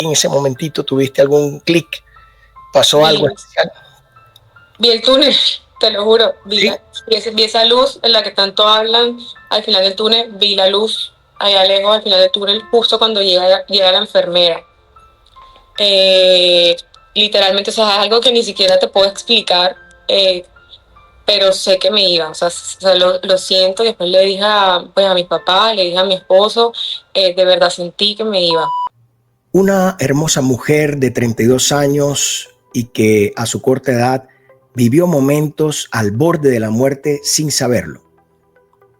en ese momentito tuviste algún clic, pasó algo Vi, especial. vi el túnel, te lo juro. Sí, Vi esa luz en la que tanto hablan al final del túnel. Vi la luz allá lejos al final del túnel, justo cuando llega la enfermera. Eh, Literalmente, o sea, es algo que ni siquiera te puedo explicar, pero sé que me iba. O sea lo siento. Y después le dije pues, a mis papás, le dije a mi esposo, de verdad sentí que me iba. una hermosa mujer de 32 años y que a su corta edad vivió momentos al borde de la muerte sin saberlo.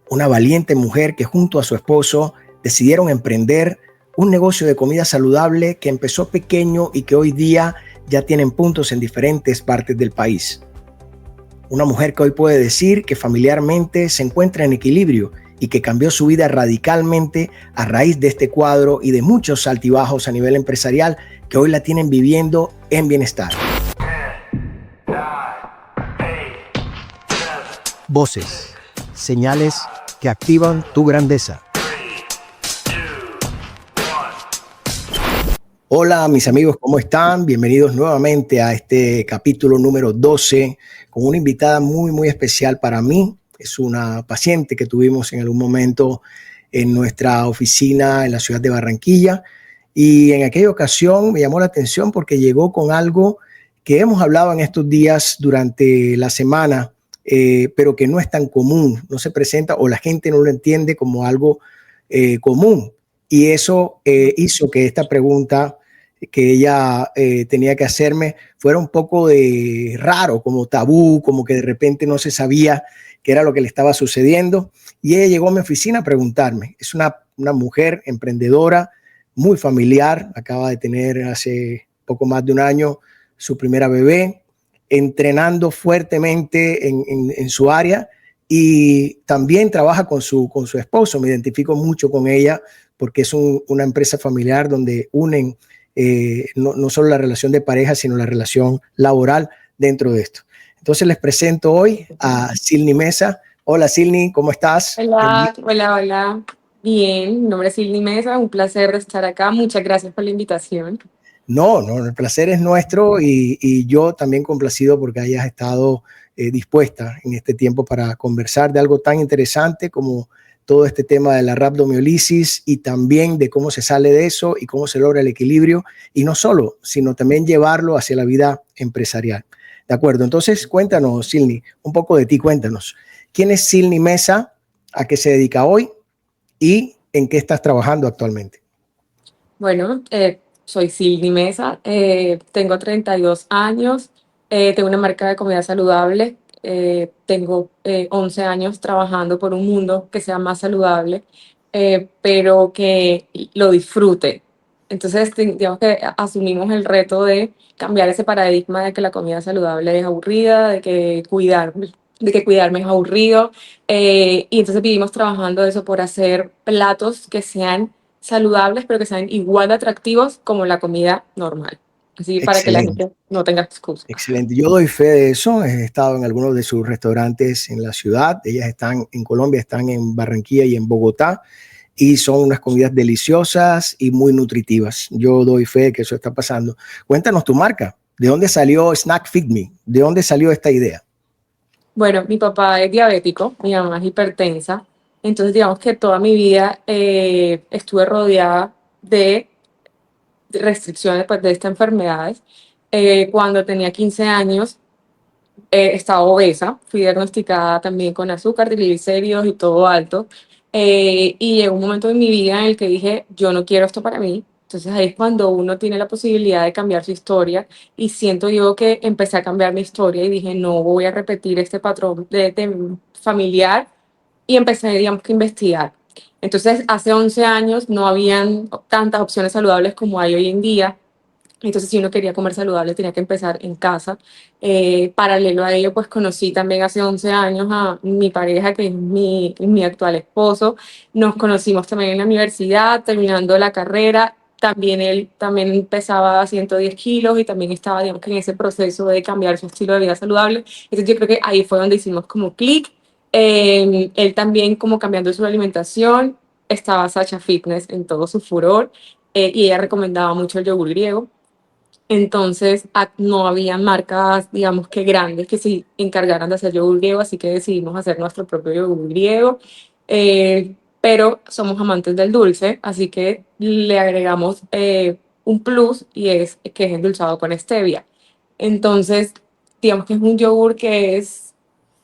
Una valiente mujer que junto a su esposo decidieron emprender un negocio de comida saludable que empezó pequeño y que hoy día ya tienen puntos en diferentes partes del país. Una mujer que hoy puede decir que familiarmente se encuentra en equilibrio y que cambió su vida radicalmente a raíz de este cuadro y de muchos altibajos a nivel empresarial que hoy la tienen viviendo en bienestar. Voces, señales que activan tu grandeza. Hola mis amigos, ¿cómo están? Bienvenidos nuevamente a este capítulo número 12 con una invitada muy especial para mí. Es una paciente que tuvimos en algún momento en nuestra oficina en la ciudad de Barranquilla y en aquella ocasión me llamó la atención porque llegó con algo que hemos hablado en estos días durante la semana, pero que no es tan común, no se presenta o la gente no lo entiende como algo común. Y eso hizo que esta pregunta que ella tenía que hacerme fuera un poco de raro, como tabú, como que de repente no se sabía qué era lo que le estaba sucediendo. Y ella llegó a mi oficina a preguntarme. Es una mujer emprendedora, muy familiar, acaba de tener hace poco más de un año su primera bebé, entrenando fuertemente en su área y también trabaja con su esposo. Me identifico mucho con ella porque es una empresa familiar donde unen no solo la relación de pareja, sino la relación laboral dentro de esto. Entonces les presento hoy a Silni Mesa. Hola Silni, ¿cómo estás? Hola. Bien, mi nombre es Silni Mesa, un placer estar acá. Muchas gracias por la invitación. No, el placer es nuestro y yo también complacido porque hayas estado dispuesta en este tiempo para conversar de algo tan interesante como todo este tema de la rhabdomiolisis y también de cómo se sale de eso y cómo se logra el equilibrio y no solo, sino también llevarlo hacia la vida empresarial. De acuerdo, entonces cuéntanos, Silni, un poco de ti, cuéntanos. ¿Quién es Silni Mesa? ¿A qué se dedica hoy? ¿Y en qué estás trabajando actualmente? Bueno, soy Silvi Mesa, tengo 32 años, tengo una marca de comida saludable, tengo 11 años trabajando por un mundo que sea más saludable, pero que lo disfrute. Entonces, digamos que asumimos el reto de cambiar ese paradigma de que la comida saludable es aburrida, de que cuidarme es aburrido, y entonces vivimos trabajando eso por hacer platos que sean saludables, pero que sean igual de atractivos como la comida normal. Así para que la Excelente. gente no tenga excusa. Excelente. Yo doy fe de eso. He estado en algunos de sus restaurantes en la ciudad. Ellas están en Colombia, están en Barranquilla y en Bogotá. Y son unas comidas deliciosas y muy nutritivas. Yo doy fe de que eso está pasando. Cuéntanos tu marca. ¿De dónde salió Snack Fit Me? ¿De dónde salió esta idea? Bueno, mi papá es diabético, mi mamá es hipertensa, entonces digamos que toda mi vida estuve rodeada de restricciones pues, de estas enfermedades. Cuando tenía 15 años estaba obesa, fui diagnosticada también con azúcar, triglicéridos y todo alto. Y llegó un momento en mi vida en el que dije, yo no quiero esto para mí. Entonces ahí es cuando uno tiene la posibilidad de cambiar su historia y siento yo que empecé a cambiar mi historia y dije, no voy a repetir este patrón de familiar y empecé, digamos que, a investigar. Entonces, hace 11 años no habían tantas opciones saludables como hay hoy en día. Entonces, si uno quería comer saludable, tenía que empezar en casa. Paralelo a ello, pues conocí también hace 11 años a mi pareja, que es mi actual esposo. Nos conocimos también en la universidad, terminando la carrera. También él también pesaba 110 kilos y también estaba, digamos, que en ese proceso de cambiar su estilo de vida saludable. Entonces, yo creo que ahí fue donde hicimos como clic. Él también como cambiando su alimentación. Estaba Sacha Fitness en todo su furor y ella recomendaba mucho el yogur griego. Entonces no había marcas, digamos que grandes, que se encargaran de hacer yogur griego, así que decidimos hacer nuestro propio yogur griego. Pero somos amantes del dulce, así que le agregamos un plus y es que es endulzado con stevia. Entonces, digamos que es un yogur que es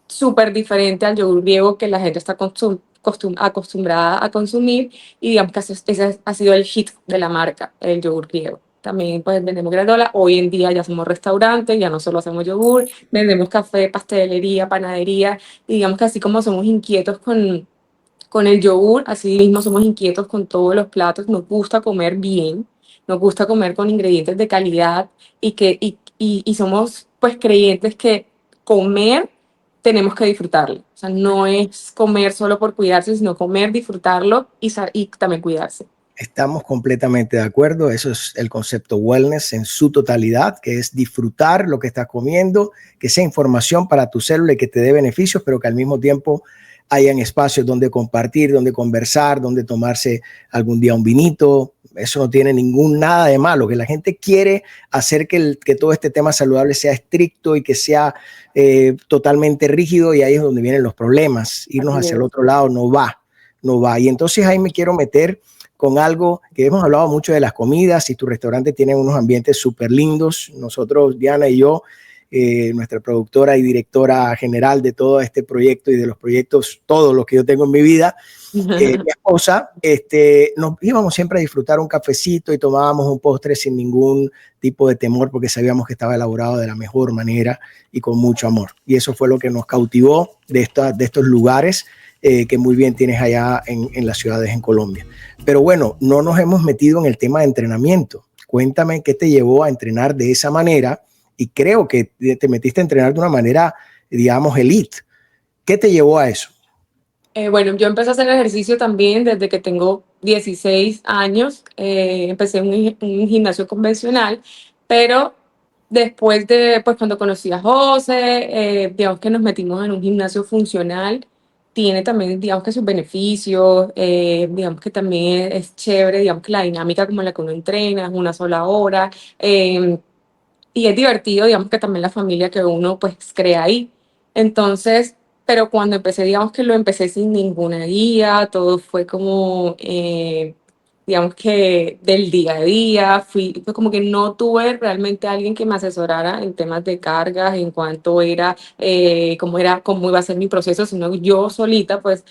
súper diferente al yogur griego que la gente está acostumbrada a consumir, y digamos que ese ha sido el hit de la marca, el yogur griego. También pues vendemos granola, hoy en día ya somos restaurantes, ya no solo hacemos yogur, vendemos café, pastelería, panadería, y digamos que así como somos inquietos con el yogur, así mismo somos inquietos con todos los platos, nos gusta comer bien, nos gusta comer con ingredientes de calidad, y somos pues creyentes que comer tenemos que disfrutarlo. O sea, no es comer solo por cuidarse, sino comer, disfrutarlo y también cuidarse. Estamos completamente de acuerdo. Eso es el concepto wellness en su totalidad, que es disfrutar lo que estás comiendo, que sea información para tu célula y que te dé beneficios, pero que al mismo tiempo hayan espacios donde compartir, donde conversar, donde tomarse algún día un vinito. Eso no tiene nada de malo, que la gente quiere hacer que todo este tema saludable sea estricto y que sea totalmente rígido, y ahí es donde vienen los problemas. Irnos hacia el otro lado no va. Y entonces ahí me quiero meter con algo que hemos hablado mucho de las comidas, y tu restaurante tiene unos ambientes súper lindos. Nosotros, Diana y yo, nuestra productora y directora general de todo este proyecto y de los proyectos, todos los que yo tengo en mi vida, mi esposa, nos íbamos siempre a disfrutar un cafecito y tomábamos un postre sin ningún tipo de temor, porque sabíamos que estaba elaborado de la mejor manera y con mucho amor. Y eso fue lo que nos cautivó de estos lugares que muy bien tienes allá en las ciudades en Colombia. Pero bueno, no nos hemos metido en el tema de entrenamiento. Cuéntame qué te llevó a entrenar de esa manera, y creo que te metiste a entrenar de una manera, digamos, elite. ¿Qué te llevó a eso? Bueno, yo empecé a hacer ejercicio también desde que tengo 16 años. Empecé en un gimnasio convencional, pero después pues cuando conocí a José, digamos que nos metimos en un gimnasio funcional. Tiene también, digamos que sus beneficios, digamos que también es chévere, digamos que la dinámica como la que uno entrena es una sola hora, y es divertido, digamos que también la familia que uno pues crea ahí. Entonces, pero cuando empecé, digamos que lo empecé sin ninguna guía, todo fue como, digamos que del día a día, fue como que no tuve realmente alguien que me asesorara en temas de cargas, en cuanto cómo iba a ser mi proceso, sino yo solita pues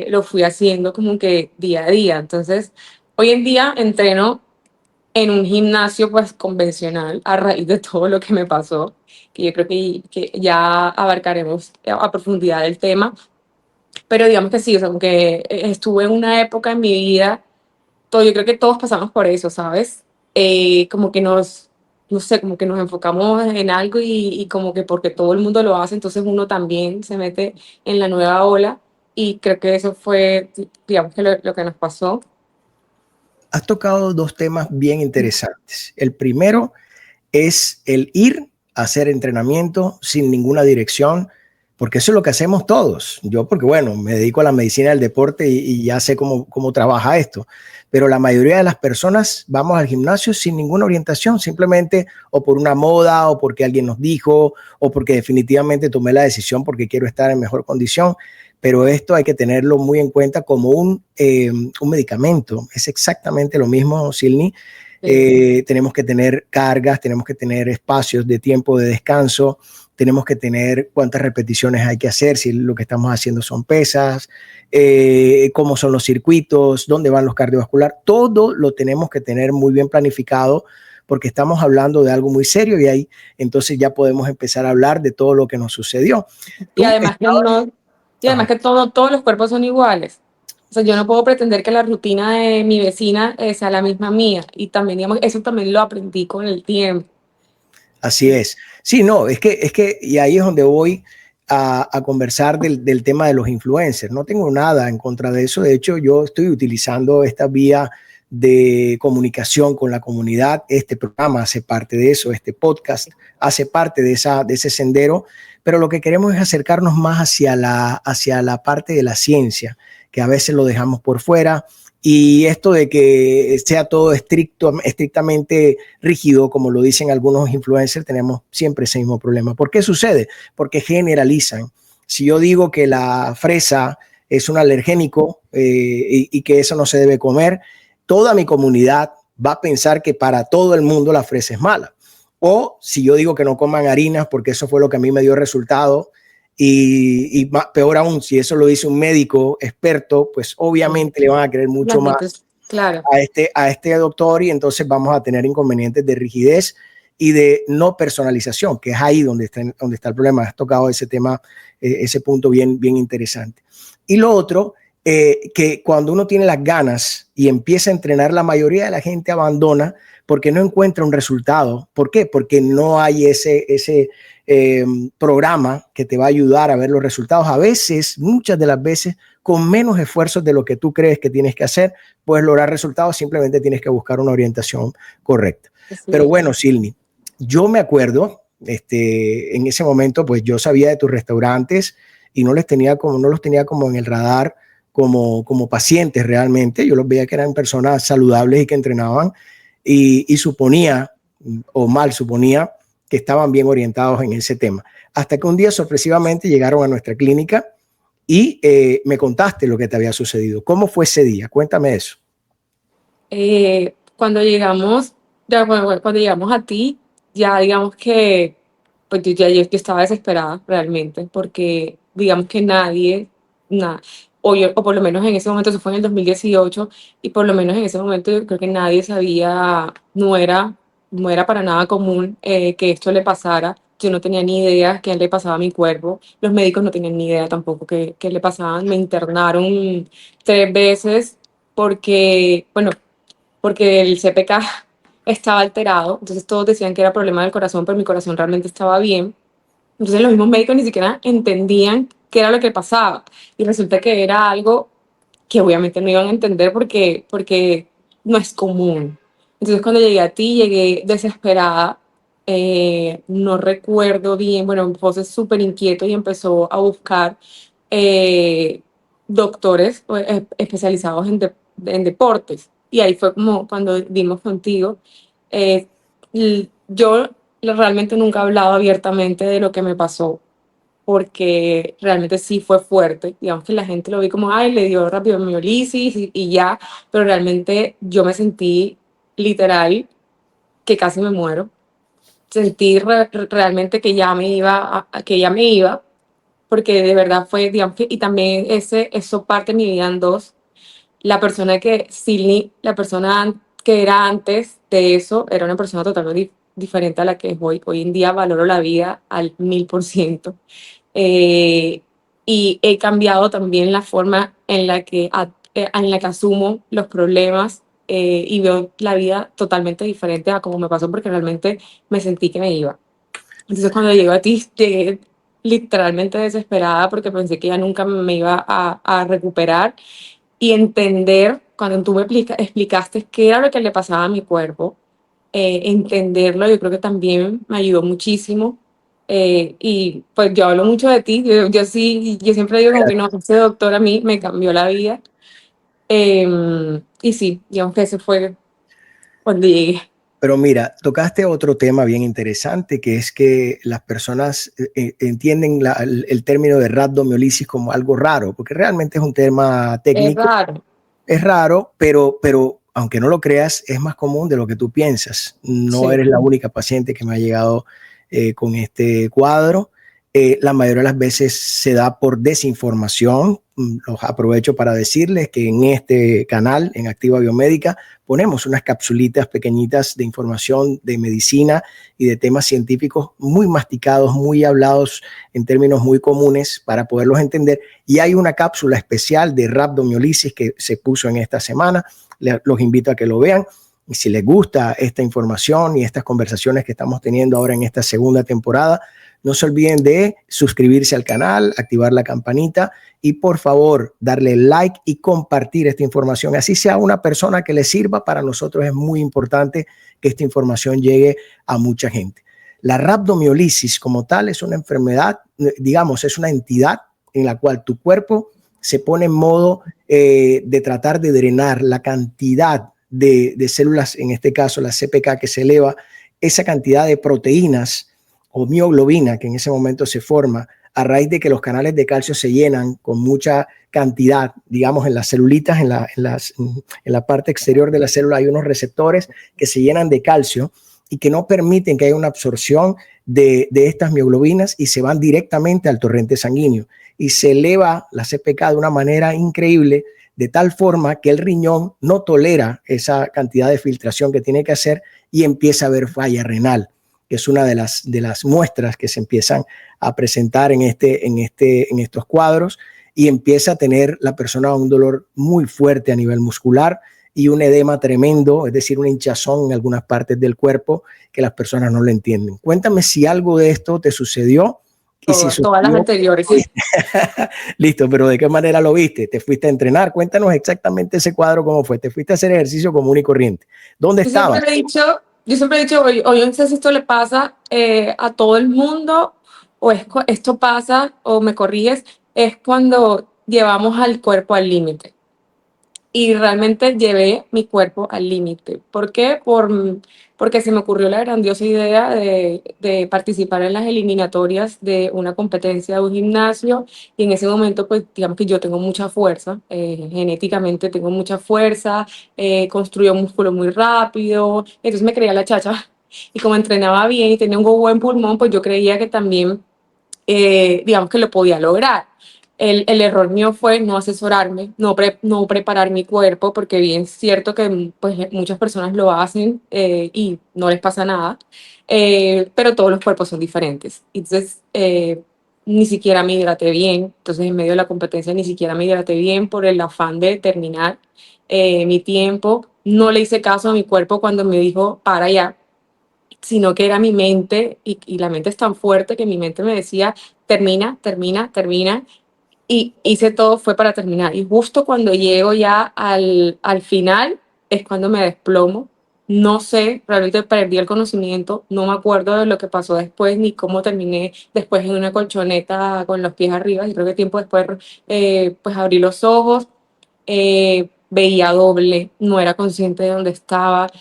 lo fui haciendo como que día a día. Entonces, hoy en día entreno en un gimnasio pues convencional a raíz de todo lo que me pasó, que yo creo que ya abarcaremos a profundidad el tema, pero digamos que sí, o sea, como que estuve en una época en mi vida, yo creo que todos pasamos por eso, ¿sabes? Como que no sé, como que nos enfocamos en algo, y como que porque todo el mundo lo hace, entonces uno también se mete en la nueva ola, y creo que eso fue, digamos que lo que nos pasó. Has tocado dos temas bien interesantes. El primero es el ir a hacer entrenamiento sin ninguna dirección, porque eso es lo que hacemos todos. Yo, porque bueno, me dedico a la medicina del deporte y ya sé cómo trabaja esto, pero la mayoría de las personas vamos al gimnasio sin ninguna orientación, simplemente o por una moda, o porque alguien nos dijo, o porque definitivamente tomé la decisión porque quiero estar en mejor condición. Pero esto hay que tenerlo muy en cuenta como un medicamento. Es exactamente lo mismo, Silni. Tenemos que tener cargas, tenemos que tener espacios de tiempo de descanso, tenemos que tener cuántas repeticiones hay que hacer, si lo que estamos haciendo son pesas, cómo son los circuitos, dónde van los cardiovasculares. Todo lo tenemos que tener muy bien planificado, porque estamos hablando de algo muy serio, y ahí entonces ya podemos empezar a hablar de todo lo que nos sucedió. Y además que todos los cuerpos son iguales. O sea, yo no puedo pretender que la rutina de mi vecina sea la misma mía. Y también, digamos, eso también lo aprendí con el tiempo. Así es. Sí, no, y ahí es donde voy a conversar del tema de los influencers. No tengo nada en contra de eso. De hecho, yo estoy utilizando esta vía de comunicación con la comunidad. Este programa hace parte de eso, este podcast hace parte de ese sendero, pero lo que queremos es acercarnos más hacia la parte de la ciencia, que a veces lo dejamos por fuera, Y esto de que sea todo estrictamente rígido, como lo dicen algunos influencers, tenemos siempre ese mismo problema. ¿Por qué sucede? Porque generalizan. Si yo digo que la fresa es un alergénico y que eso no se debe comer, toda mi comunidad va a pensar que para todo el mundo la fresa es mala. O si yo digo que no coman harinas porque eso fue lo que a mí me dio resultado, y peor aún, si eso lo dice un médico experto, pues obviamente le van a creer mucho más claro. a este doctor, y entonces vamos a tener inconvenientes de rigidez y de no personalización, que es ahí donde está el problema. Has tocado ese tema, ese punto bien interesante. Y lo otro, que cuando uno tiene las ganas y empieza a entrenar, la mayoría de la gente abandona porque no encuentra un resultado. ¿Por qué? Porque no hay ese programa que te va a ayudar a ver los resultados. A veces, muchas de las veces, con menos esfuerzos de lo que tú crees que tienes que hacer, puedes lograr resultados. Simplemente tienes que buscar una orientación correcta. Sí. Pero bueno, Silni, yo me acuerdo, en ese momento, pues yo sabía de tus restaurantes y no los tenía como en el radar como pacientes realmente. Yo los veía que eran personas saludables y que entrenaban, y suponía, o mal suponía, que estaban bien orientados en ese tema. Hasta que un día sorpresivamente llegaron a nuestra clínica y me contaste lo que te había sucedido. ¿Cómo fue ese día? Cuéntame eso. Cuando llegamos a ti, ya digamos que pues yo estaba desesperada realmente, porque digamos que nadie, nada, o por lo menos en ese momento, eso fue en el 2018, y por lo menos en ese momento yo creo que nadie sabía, no era para nada común que esto le pasara. Yo no tenía ni idea qué le pasaba a mi cuerpo, los médicos no tenían ni idea tampoco qué le pasaban. Me internaron 3 veces porque, bueno, porque el CPK estaba alterado, entonces todos decían que era problema del corazón, pero mi corazón realmente estaba bien. Entonces los mismos médicos ni siquiera entendían qué era lo que pasaba, y resulta que era algo que obviamente no iban a entender porque no es común. Entonces cuando llegué a ti, llegué desesperada, no recuerdo bien, bueno, José es súper inquieto y empezó a buscar eh, doctores especializados en deportes, y ahí fue como cuando dimos contigo. Eh, yo realmente nunca he hablado abiertamente de lo que me pasó, porque realmente sí fue fuerte. Digamos que la gente lo vi como, ay, le dio rabiomiolisis y ya, pero realmente yo me sentí literal que casi me muero. Sentí realmente que ya me iba, que ya me iba, porque de verdad fue, digamos que, y también eso parte mi vida en dos. La persona que, Silni, la persona que era antes de eso, era una persona totalmente diferente a la que es hoy. Hoy en día valoro la vida al 1000%. Eh, y he cambiado también la forma en la que asumo los problemas, y veo la vida totalmente diferente a como me pasó, porque realmente me sentí que me iba. Entonces cuando llego a ti, llegué literalmente desesperada porque pensé que ya nunca me iba a recuperar, y entender, cuando tú me explicaste qué era lo que le pasaba a mi cuerpo, entenderlo, yo creo que también me ayudó muchísimo. Y pues yo hablo mucho de ti, yo sí, yo siempre digo como que no, ese doctor a mí me cambió la vida. Y sí, digamos que ese fue cuando llegué. Pero mira, tocaste otro tema bien interesante, que es que las personas entienden el término de rhabdomiolisis como algo raro, porque realmente es un tema técnico. Es raro. Es raro, pero aunque no lo creas, es más común de lo que tú piensas. No Sí. eres la única paciente que me ha llegado con este cuadro. La mayoría de las veces se da por desinformación. Los aprovecho para decirles que en este canal, en Activa Biomédica, ponemos unas capsulitas pequeñitas de información de medicina y de temas científicos muy masticados, muy hablados en términos muy comunes para poderlos entender. Y hay una cápsula especial de rhabdomiolisis que se puso en esta semana. Los invito a que lo vean. Y si les gusta esta información y estas conversaciones que estamos teniendo ahora en esta segunda temporada, no se olviden de suscribirse al canal, activar la campanita y por favor darle like y compartir esta información. Así sea una persona que le sirva. Para nosotros es muy importante que esta información llegue a mucha gente. La rhabdomiolisis como tal es una enfermedad, digamos, es una entidad en la cual tu cuerpo se pone en modo de tratar de drenar la cantidad de células, en este caso la CPK, que se eleva, esa cantidad de proteínas o mioglobina que en ese momento se forma a raíz de que los canales de calcio se llenan con mucha cantidad, digamos, en las celulitas, en la parte exterior de la célula hay unos receptores que se llenan de calcio y que no permiten que haya una absorción de estas mioglobinas y se van directamente al torrente sanguíneo y se eleva la CPK de una manera increíble, de tal forma que el riñón no tolera esa cantidad de filtración que tiene que hacer y empieza a haber falla renal, que es una de las muestras que se empiezan a presentar en estos cuadros, y empieza a tener la persona un dolor muy fuerte a nivel muscular y un edema tremendo, es decir, una hinchazón en algunas partes del cuerpo que las personas no lo entienden. Cuéntame si algo de esto te sucedió. Y si Todas las anteriores. Listo, pero ¿de qué manera lo viste? ¿Te fuiste a entrenar? Cuéntanos exactamente ese cuadro, cómo fue. ¿Te fuiste a hacer ejercicio común y corriente? ¿Dónde estabas? Yo siempre he dicho, o yo no sé si esto le pasa a todo el mundo, o esto pasa, o me corriges, es cuando llevamos al cuerpo al límite. Y realmente llevé mi cuerpo al límite. ¿Por qué? Porque se me ocurrió la grandiosa idea de participar en las eliminatorias de una competencia de un gimnasio, y en ese momento, pues digamos que yo tengo mucha fuerza, genéticamente tengo mucha fuerza, construyo músculo muy rápido, entonces me creía la chacha, y como entrenaba bien y tenía un buen pulmón, pues yo creía que también, digamos que lo podía lograr. El error mío fue no asesorarme, no preparar mi cuerpo, porque bien es cierto que pues, muchas personas lo hacen y no les pasa nada, pero todos los cuerpos son diferentes. Entonces, ni siquiera me hidraté bien, entonces en medio de la competencia ni siquiera me hidraté bien por el afán de terminar mi tiempo. No le hice caso a mi cuerpo cuando me dijo, para ya, sino que era mi mente, y la mente es tan fuerte que mi mente me decía, termina, termina, termina, y hice todo fue para terminar. Y justo cuando llego ya al final es cuando me desplomo. No sé, realmente perdí el conocimiento, no me acuerdo de lo que pasó después ni cómo terminé después en una colchoneta con los pies arriba. Y creo que tiempo después pues abrí los ojos, veía doble, no era consciente de dónde estaba,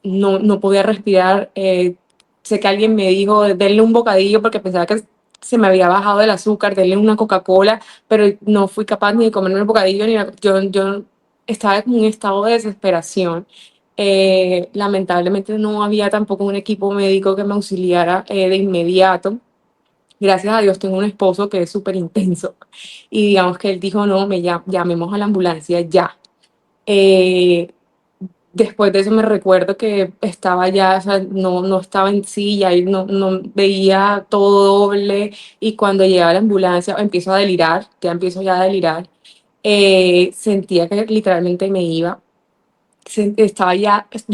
no podía respirar. Sé que alguien me dijo, denle un bocadillo porque pensaba que se me había bajado el azúcar, denle una Coca-Cola, pero no fui capaz ni de comerme el bocadillo, yo estaba en un estado de desesperación. Lamentablemente no había tampoco un equipo médico que me auxiliara de inmediato. Gracias a Dios tengo un esposo que es súper intenso, y digamos que él dijo, no, llamemos a la ambulancia ya. Eh, Después de eso me recuerdo que estaba ya, o sea, no estaba en silla y no veía todo doble, y cuando llega la ambulancia empiezo a delirar, ya empiezo ya a delirar. Sentía que literalmente me iba. Yo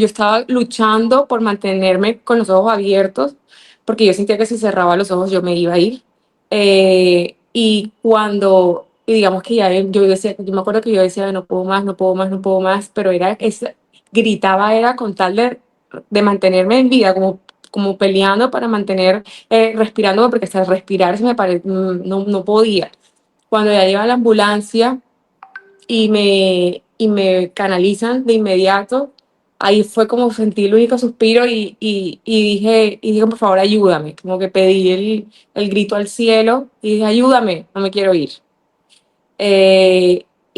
estaba luchando por mantenerme con los ojos abiertos, porque yo sentía que si cerraba los ojos yo me iba a ir. Y digamos que ya yo decía, yo me acuerdo que yo decía, no puedo más, no puedo más, no puedo más, pero gritaba era con tal de mantenerme en vida, como peleando para mantener, respirándome, porque hasta respirar no podía. Cuando ya llega la ambulancia y me canalizan de inmediato, ahí fue como sentí el único suspiro, y dije, por favor, ayúdame. Como que pedí el grito al cielo y dije, ayúdame, no me quiero ir.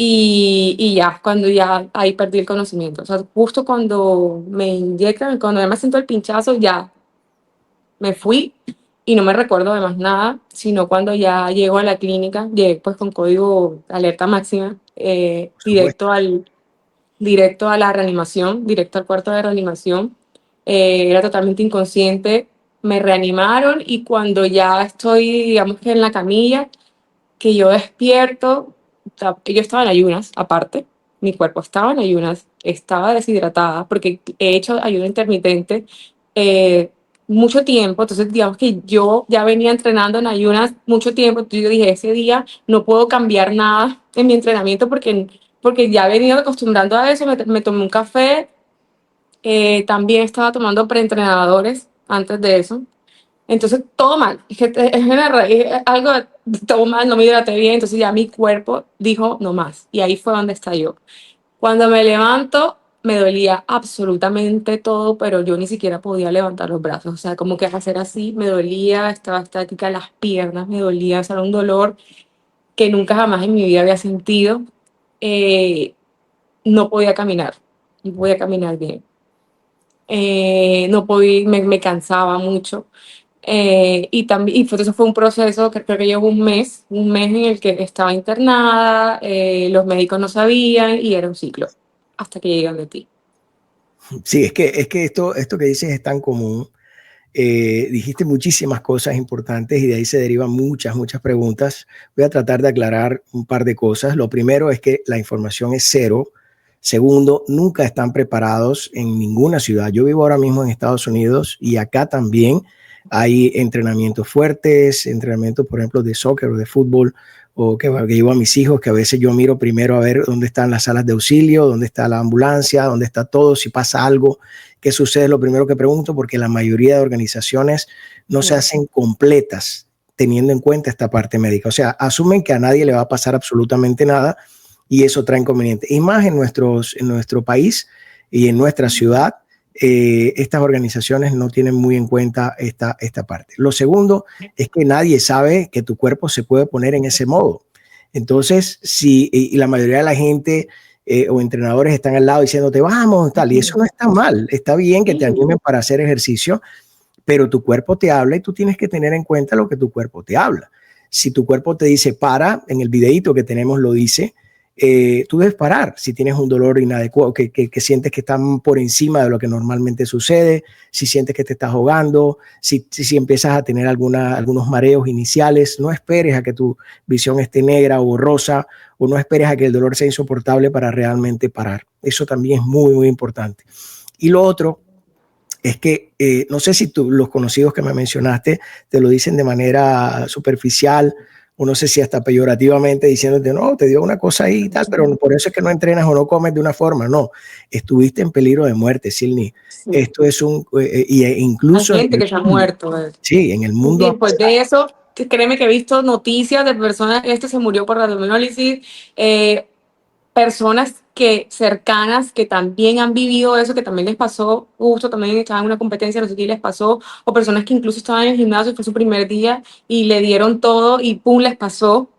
Y ya, cuando ya ahí perdí el conocimiento. O sea, justo cuando me inyectan, cuando ya me siento el pinchazo, ya me fui y no me recuerdo de más nada, sino cuando ya llego a la clínica, llegué pues con código alerta máxima, Por supuesto. directo a la reanimación, directo al cuarto de reanimación. Era totalmente inconsciente, me reanimaron, y cuando ya estoy, digamos que en la camilla, que yo despierto, yo estaba en ayunas, aparte, mi cuerpo estaba en ayunas, estaba deshidratada, porque he hecho ayuno intermitente eh, mucho tiempo, entonces digamos que yo ya venía entrenando en ayunas mucho tiempo, entonces yo dije, ese día no puedo cambiar nada en mi entrenamiento, porque ya he venido acostumbrando a eso. Me tomé un café, también estaba tomando preentrenadores antes de eso, Entonces, todo mal. Algo, todo mal, no me hidraté bien. Entonces ya mi cuerpo dijo no más. Y ahí fue donde estalló. Cuando me levanto, me dolía absolutamente todo, pero yo ni siquiera podía levantar los brazos. O sea, como que hacer así me dolía, estaba estática, las piernas me dolían, o sea, era un dolor que nunca jamás en mi vida había sentido. Eh, no podía caminar, no podía caminar bien. No podía, me cansaba mucho. Eso fue un proceso que creo que llevó un mes en el que estaba internada, los médicos no sabían y era un ciclo hasta que llegan de ti. Sí, es que esto que dices es tan común. Dijiste muchísimas cosas importantes y de ahí se derivan muchas preguntas. Voy a tratar de aclarar un par de cosas. Lo primero es que la información es cero. Segundo, nunca están preparados en ninguna ciudad. Yo vivo ahora mismo en Estados Unidos y acá también hay entrenamientos fuertes, entrenamientos, por ejemplo, de soccer o de fútbol, o que llevo a mis hijos, que a veces yo miro primero a ver dónde están las salas de auxilio, dónde está la ambulancia, dónde está todo, si pasa algo, qué sucede, lo primero que pregunto, porque la mayoría de organizaciones no se hacen completas teniendo en cuenta esta parte médica. O sea, asumen que a nadie le va a pasar absolutamente nada y eso trae inconvenientes. Y más en nuestro país y en nuestra ciudad, estas organizaciones no tienen muy en cuenta esta parte. Lo segundo es que nadie sabe que tu cuerpo se puede poner en ese modo. Entonces, si y la mayoría de la gente o entrenadores están al lado diciéndote, vamos, tal, y eso no está mal, está bien que te animen para hacer ejercicio, pero tu cuerpo te habla y tú tienes que tener en cuenta lo que tu cuerpo te habla. Si tu cuerpo te dice para, en el videito que tenemos lo dice, tú debes parar si tienes un dolor inadecuado, que sientes que están por encima de lo que normalmente sucede, si sientes que te estás ahogando, si empiezas a tener algunos mareos iniciales, no esperes a que tu visión esté negra o borrosa, o no esperes a que el dolor sea insoportable para realmente parar. Eso también es muy importante. Y lo otro es que no sé si los conocidos que me mencionaste te lo dicen de manera superficial o no sé si hasta peyorativamente diciéndote, no, te dio una cosa ahí y tal, pero por eso es que no entrenas o no comes de una forma. No, estuviste en peligro de muerte, Silni. Sí. Esto es incluso... Hay gente que se ha muerto. Sí, en el mundo... Y después de eso, créeme que he visto noticias de personas, se murió por radiomiólisis, personas cercanas que también han vivido eso, que también les pasó, justo también estaban en una competencia, no sé qué les pasó, o personas que incluso estaban en el gimnasio y fue su primer día y le dieron todo y pum, les pasó.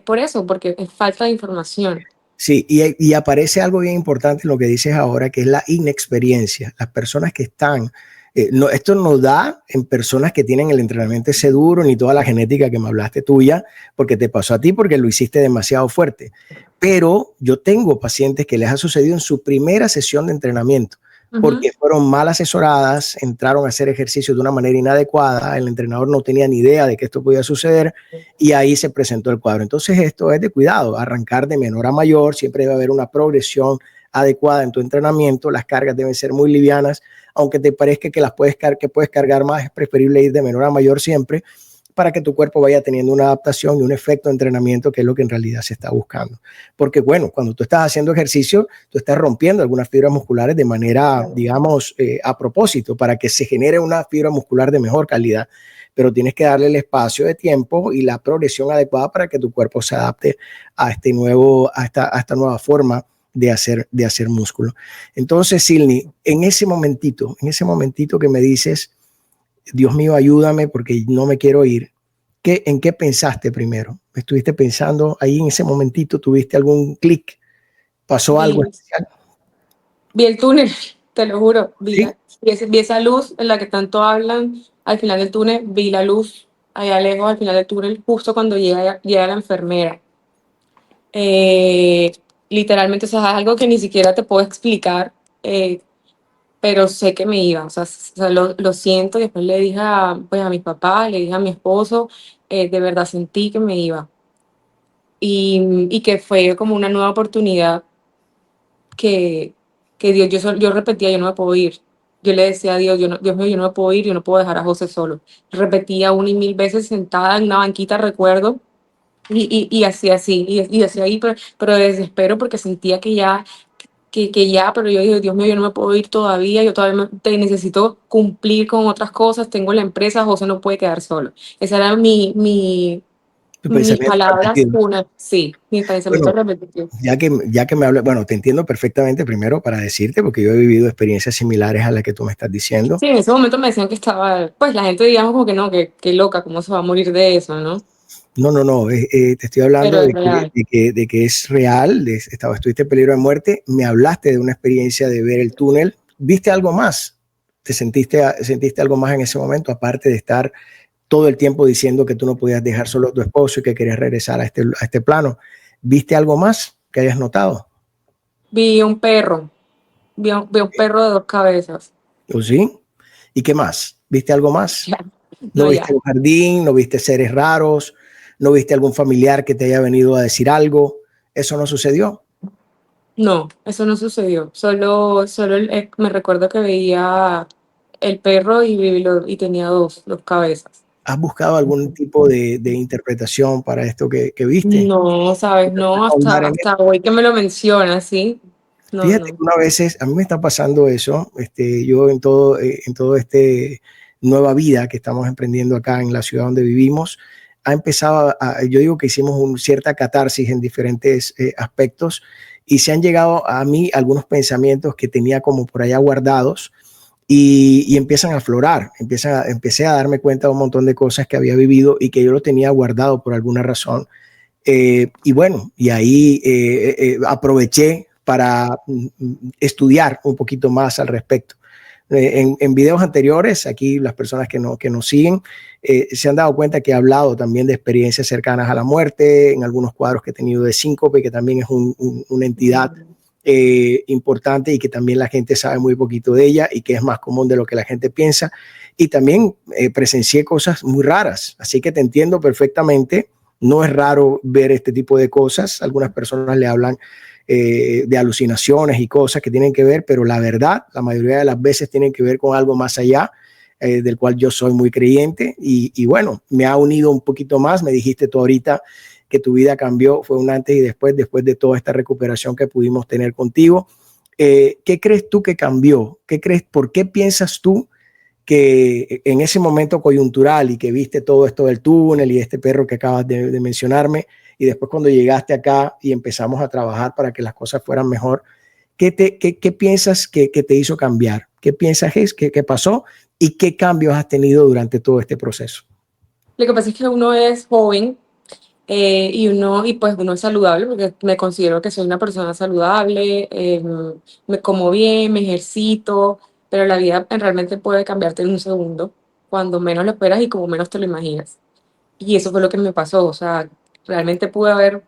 Por eso, porque es falta de información. Sí, y aparece algo bien importante en lo que dices ahora, que es la inexperiencia. Las personas que están, esto no da en personas que tienen el entrenamiento ese duro, ni toda la genética que me hablaste tuya, porque te pasó a ti, porque lo hiciste demasiado fuerte. Pero yo tengo pacientes que les ha sucedido en su primera sesión de entrenamiento, porque fueron mal asesoradas, entraron a hacer ejercicio de una manera inadecuada, el entrenador no tenía ni idea de que esto podía suceder y ahí se presentó el cuadro. Entonces esto es de cuidado, arrancar de menor a mayor, siempre debe haber una progresión adecuada en tu entrenamiento, las cargas deben ser muy livianas, aunque te parezca que puedes cargar más, es preferible ir de menor a mayor siempre para que tu cuerpo vaya teniendo una adaptación y un efecto de entrenamiento que es lo que en realidad se está buscando. Porque bueno, cuando tú estás haciendo ejercicio, tú estás rompiendo algunas fibras musculares de manera, digamos, a propósito, para que se genere una fibra muscular de mejor calidad, pero tienes que darle el espacio de tiempo y la progresión adecuada para que tu cuerpo se adapte a esta nueva forma de hacer músculo. Entonces, Silni, en ese momentito que me dices, Dios mío, ayúdame porque no me quiero ir, ¿en qué pensaste primero? ¿Estuviste pensando ahí en ese momentito? ¿Tuviste algún clic? ¿Pasó algo especial? Vi el túnel, te lo juro, ¿Sí? vi esa luz en la que tanto hablan al final del túnel, vi la luz allá lejos al final del túnel, justo cuando llega la enfermera. Eh, Literalmente, o sea, es algo que ni siquiera te puedo explicar, pero sé que me iba, o sea, lo siento, y después le dije pues, a mis papás, le dije a mi esposo, de verdad sentí que me iba y que fue como una nueva oportunidad que, que Dios, yo repetía, yo no me puedo ir. Yo le decía a Dios, Dios mío, yo no me puedo ir, yo no puedo dejar a José solo. Repetía una y mil veces sentada en una banquita, recuerdo, y hacía así, y hacía ahí, pero de desespero porque sentía que ya que ya, pero yo digo, Dios mío, yo no me puedo ir todavía, yo todavía necesito cumplir con otras cosas, tengo la empresa, José no puede quedar solo. Esa era Tu mis pensamiento palabras, repetido. sí, mis pensamientos Bueno, repetitivos. ya que me hablas, bueno, te entiendo perfectamente primero para decirte, porque yo he vivido experiencias similares a las que tú me estás diciendo. Sí, en ese momento me decían que estaba, pues la gente digamos como que no, que loca, ¿cómo se va a morir de eso, no? No, no, no, te estoy hablando Pero es real. de que es real, estuviste en peligro de muerte, me hablaste de una experiencia de ver el túnel, ¿viste algo más? ¿Sentiste algo más en ese momento, aparte de estar todo el tiempo diciendo que tú no podías dejar solo a tu esposo y que querías regresar a este plano? ¿Viste algo más que hayas notado? Vi un perro, vi un perro de dos cabezas. ¿O sí? ¿Y qué más? ¿Viste algo más? Ya, ¿No no, viste ya. un jardín? ¿No viste seres raros? ¿No viste algún familiar que te haya venido a decir algo? ¿Eso no sucedió? No, eso no sucedió. Solo me recuerdo que veía el perro y tenía dos cabezas. ¿Has buscado algún tipo de interpretación para esto que viste? No, sabes, no, Ahondar en hasta hoy que me lo mencionas, ¿sí? No, Fíjate que no. una veces, a mí me está pasando eso, yo en todo este nueva vida que estamos emprendiendo acá en la ciudad donde vivimos, ha empezado, yo digo que hicimos una cierta catarsis en diferentes aspectos y se han llegado a mí algunos pensamientos que tenía como por allá guardados y empiezan a aflorar, empecé a darme cuenta de un montón de cosas que había vivido y que yo lo tenía guardado por alguna razón y bueno, y ahí aproveché para estudiar un poquito más al respecto. En videos anteriores, aquí las personas que nos siguen se han dado cuenta que he hablado también de experiencias cercanas a la muerte, en algunos cuadros que he tenido de síncope, que también es una entidad importante y que también la gente sabe muy poquito de ella y que es más común de lo que la gente piensa. Y también presencié cosas muy raras, así que te entiendo perfectamente. No es raro ver este tipo de cosas. Algunas personas le hablan de alucinaciones y cosas que tienen que ver, pero la verdad, la mayoría de las veces tienen que ver con algo más allá, del cual yo soy muy creyente. Y bueno, me ha unido un poquito más. Me dijiste tú ahorita que tu vida cambió, fue un antes y después de toda esta recuperación que pudimos tener contigo. ¿Qué crees tú que cambió? ¿Por qué piensas tú que en ese momento coyuntural y que viste todo esto del túnel y este perro que acabas de mencionarme, y después cuando llegaste acá y empezamos a trabajar para que las cosas fueran mejor, qué piensas que te hizo cambiar? ¿Qué piensas que pasó y qué cambios has tenido durante todo este proceso? Lo que pasa es que uno es joven y pues uno es saludable porque me considero que soy una persona saludable, me como bien, me ejercito, pero la vida realmente puede cambiarte en un segundo, cuando menos lo esperas y como menos te lo imaginas. Y eso fue lo que me pasó, o sea, realmente pude haber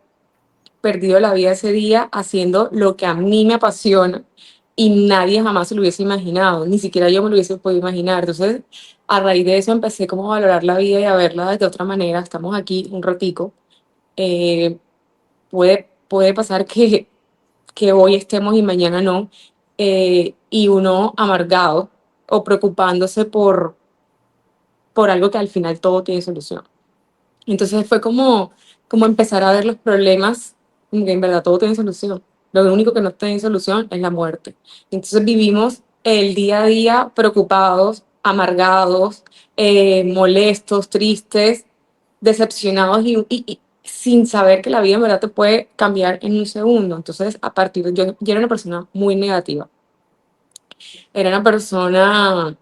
perdido la vida ese día haciendo lo que a mí me apasiona y nadie jamás se lo hubiese imaginado, ni siquiera yo me lo hubiese podido imaginar. Entonces, a raíz de eso empecé como a valorar la vida y a verla de otra manera. Estamos aquí un ratico. Eh, puede pasar que hoy estemos y mañana no, y uno amargado o preocupándose por algo que al final todo tiene solución. Entonces fue como empezar a ver los problemas, como que en verdad todo tiene solución. Lo único que no tiene solución es la muerte. Entonces vivimos el día a día preocupados, amargados, molestos, tristes, decepcionados y sin saber que la vida en verdad te puede cambiar en un segundo. Entonces, a partir de yo era una persona muy negativa. Era una persona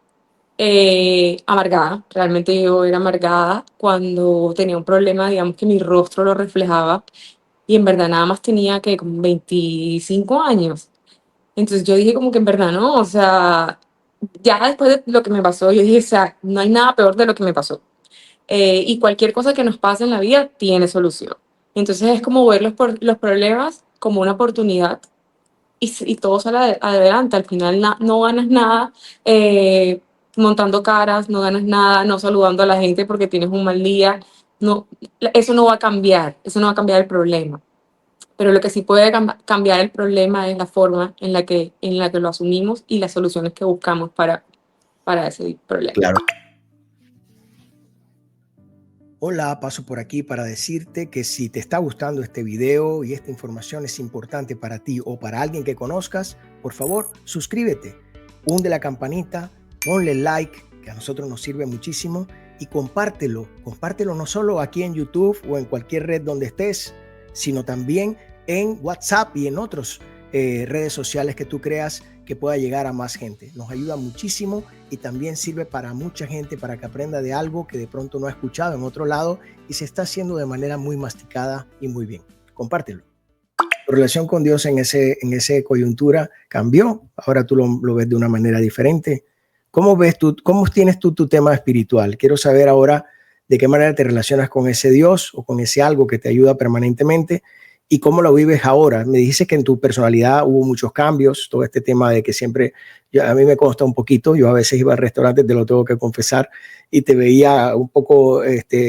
amargada, realmente yo era amargada cuando tenía un problema, digamos que mi rostro lo reflejaba y en verdad nada más tenía que como 25 años. Entonces yo dije como que en verdad no, o sea, ya después de lo que me pasó, yo dije, o sea, no hay nada peor de lo que me pasó. Y cualquier cosa que nos pase en la vida tiene solución. Entonces es como ver los problemas como una oportunidad y todo sale adelante. Al final no ganas nada montando caras, no ganas nada no saludando a la gente porque tienes un mal día. No, eso no va a cambiar, eso no va a cambiar el problema. Pero lo que sí puede cambiar el problema es la forma en la que lo asumimos y las soluciones que buscamos para ese problema. Claro. Hola, paso por aquí para decirte que si te está gustando este video y esta información es importante para ti o para alguien que conozcas, por favor, suscríbete, hunde la campanita, ponle like, que a nosotros nos sirve muchísimo, y compártelo. Compártelo no solo aquí en YouTube o en cualquier red donde estés, sino también en WhatsApp y en otras redes sociales que tú creas que pueda llegar a más gente. Nos ayuda muchísimo y también sirve para mucha gente para que aprenda de algo que de pronto no ha escuchado en otro lado y se está haciendo de manera muy masticada y muy bien. Compártelo. Tu relación con Dios en ese coyuntura cambió. Ahora tú lo ves de una manera diferente. ¿Cómo ves tú, cómo tienes tú tu tema espiritual? Quiero saber ahora de qué manera te relacionas con ese Dios o con ese algo que te ayuda permanentemente. ¿Y cómo lo vives ahora? Me dijiste que en tu personalidad hubo muchos cambios, todo este tema de que siempre, a mí me consta un poquito, yo a veces iba al restaurante, te lo tengo que confesar, y te veía un poco,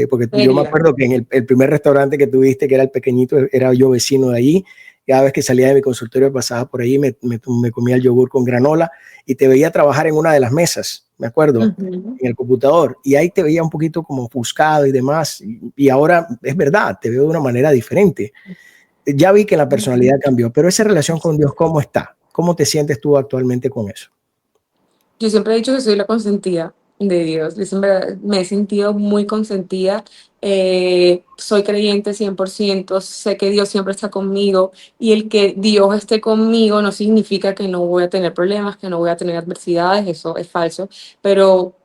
porque yo me acuerdo que en el primer restaurante que tuviste, que era el pequeñito, era yo vecino de allí, cada vez que salía de mi consultorio pasaba por ahí, me comía el yogur con granola, y te veía trabajar en una de las mesas, me acuerdo, en el computador, y ahí te veía un poquito como ofuscado y demás, y ahora es verdad, te veo de una manera diferente. Ya vi que la personalidad cambió, pero esa relación con Dios, ¿cómo está? ¿Cómo te sientes tú actualmente con eso? Yo siempre he dicho que soy la consentida de Dios. Yo siempre me he sentido muy consentida. Soy creyente 100%. Sé que Dios siempre está conmigo y el que Dios esté conmigo no significa que no voy a tener problemas, que no voy a tener adversidades. Eso es falso. Pero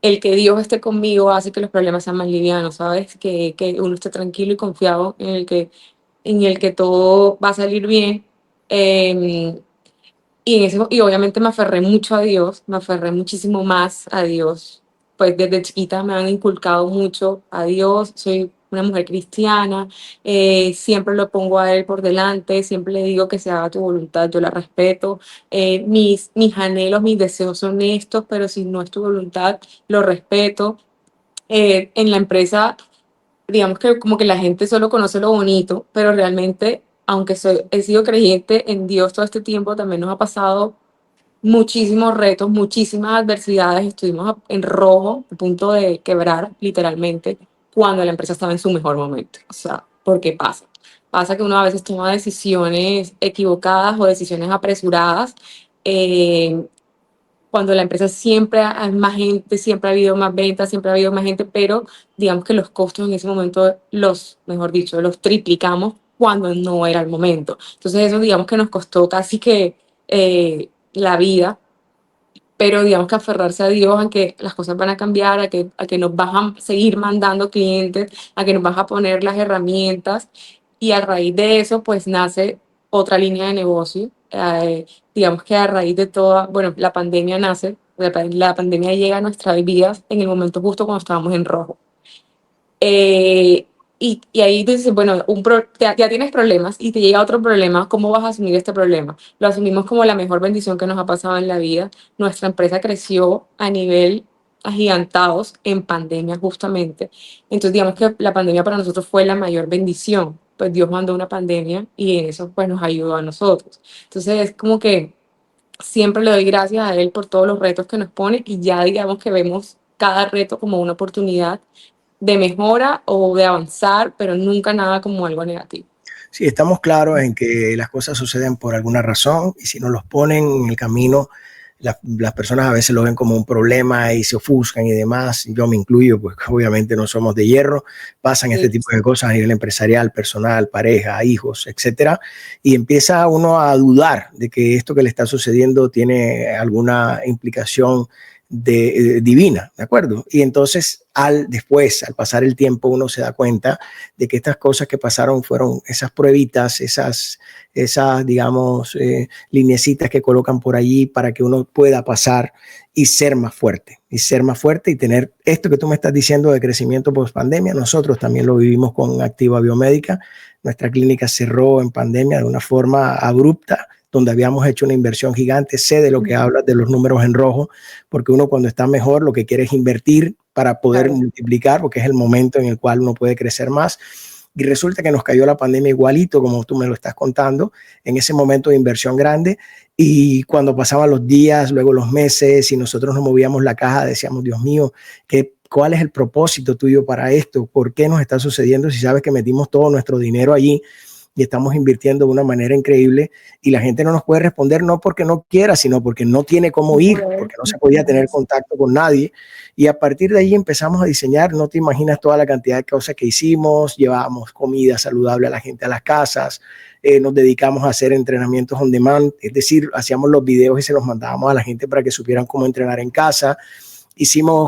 el que Dios esté conmigo hace que los problemas sean más livianos, ¿sabes? Que uno esté tranquilo y confiado en el que todo va a salir bien. Eh, y obviamente me aferré mucho a Dios, me aferré muchísimo más a Dios. Pues desde chiquita me han inculcado mucho a Dios, soy una mujer cristiana, siempre lo pongo a Él por delante, siempre le digo que se haga tu voluntad, yo la respeto. Mis anhelos, mis deseos son estos, pero si no es tu voluntad, lo respeto. En la empresa digamos que como que la gente solo conoce lo bonito, pero realmente, aunque he sido creyente en Dios todo este tiempo, también nos ha pasado muchísimos retos, muchísimas adversidades. Estuvimos en rojo, a punto de quebrar literalmente, cuando la empresa estaba en su mejor momento. O sea, ¿por qué pasa? Pasa que uno a veces toma decisiones equivocadas o decisiones apresuradas. eh, Cuando la empresa siempre hay más gente, siempre ha habido más ventas, siempre ha habido más gente, pero digamos que los costos en ese momento mejor dicho, los triplicamos cuando no era el momento. Entonces eso digamos que nos costó casi que la vida, pero digamos que aferrarse a Dios, a que las cosas van a cambiar, a que nos van a seguir mandando clientes, a que nos van a poner las herramientas y a raíz de eso pues nace otra línea de negocio. Digamos que a raíz de toda, bueno, la pandemia nace, la pandemia llega a nuestras vidas en el momento justo cuando estábamos en rojo. Eh, y ahí tú dices, bueno, ya tienes problemas y te llega otro problema, ¿cómo vas a asumir este problema? Lo asumimos como la mejor bendición que nos ha pasado en la vida. Nuestra empresa creció a nivel agigantados en pandemia justamente. Entonces digamos que la pandemia para nosotros fue la mayor bendición. Pues Dios mandó una pandemia y eso pues nos ayudó a nosotros. Entonces es como que siempre le doy gracias a Él por todos los retos que nos pone y ya digamos que vemos cada reto como una oportunidad de mejora o de avanzar, pero nunca nada como algo negativo. Sí, estamos claros en que las cosas suceden por alguna razón y si nos los ponen en el camino, las personas a veces lo ven como un problema y se ofuscan y demás. Yo me incluyo, pues obviamente no somos de hierro, pasan Sí. este tipo de cosas a nivel empresarial, personal, pareja, hijos, etcétera, y empieza uno a dudar de que esto que le está sucediendo tiene alguna implicación divina, ¿de acuerdo? Y entonces después, al pasar el tiempo, uno se da cuenta de que estas cosas que pasaron fueron esas pruebitas, esas digamos, lineecitas que colocan por allí para que uno pueda pasar y ser más fuerte, y tener esto que tú me estás diciendo de crecimiento post pandemia. Nosotros también lo vivimos con Activa Biomédica. Nuestra clínica cerró en pandemia de una forma abrupta, donde habíamos hecho una inversión gigante. Sé de lo que hablas, de los números en rojo, porque uno cuando está mejor lo que quiere es invertir para poder multiplicar, porque es el momento en el cual uno puede crecer más. Y resulta que nos cayó la pandemia igualito, como tú me lo estás contando, en ese momento de inversión grande. Y cuando pasaban los días, luego los meses, y nosotros nos movíamos la caja, decíamos, Dios mío, ¿Cuál es el propósito tuyo para esto? ¿Por qué nos está sucediendo si sabes que metimos todo nuestro dinero allí y estamos invirtiendo de una manera increíble y la gente no nos puede responder no porque no quiera, sino porque no tiene cómo ir, porque no se podía tener contacto con nadie? Y a partir de ahí empezamos a diseñar, no te imaginas toda la cantidad de cosas que hicimos, llevábamos comida saludable a la gente a las casas, nos dedicamos a hacer entrenamientos on demand, es decir, hacíamos los videos y se los mandábamos a la gente para que supieran cómo entrenar en casa.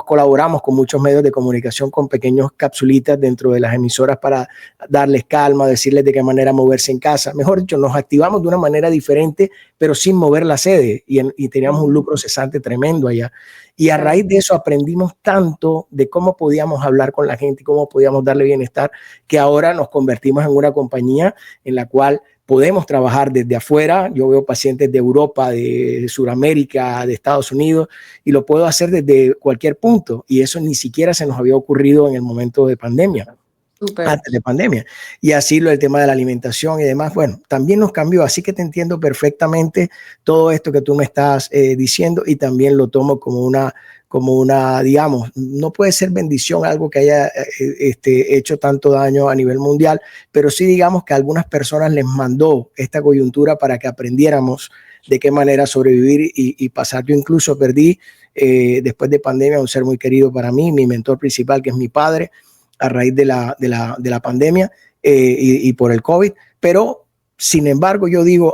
Colaboramos con muchos medios de comunicación con pequeños capsulitas dentro de las emisoras para darles calma, decirles de qué manera moverse en casa. Mejor dicho, nos activamos de una manera diferente, pero sin mover la sede y teníamos un lucro cesante tremendo allá. Y a raíz de eso aprendimos tanto de cómo podíamos hablar con la gente y cómo podíamos darle bienestar, que ahora nos convertimos en una compañía en la cual podemos trabajar desde afuera. Yo veo pacientes de Europa, de Sudamérica, de Estados Unidos, y lo puedo hacer desde cualquier punto. Y eso ni siquiera se nos había ocurrido en el momento de pandemia. Súper. Antes de pandemia. Y así el tema de la alimentación y demás, bueno, también nos cambió. Así que te entiendo perfectamente todo esto que tú me estás diciendo y también lo tomo como una, digamos, no puede ser bendición algo que haya hecho tanto daño a nivel mundial, pero sí digamos que a algunas personas les mandó esta coyuntura para que aprendiéramos de qué manera sobrevivir y pasar. Yo incluso perdí después de pandemia a un ser muy querido para mí, mi mentor principal, que es mi padre, a raíz de la pandemia y por el COVID, pero sin embargo yo digo,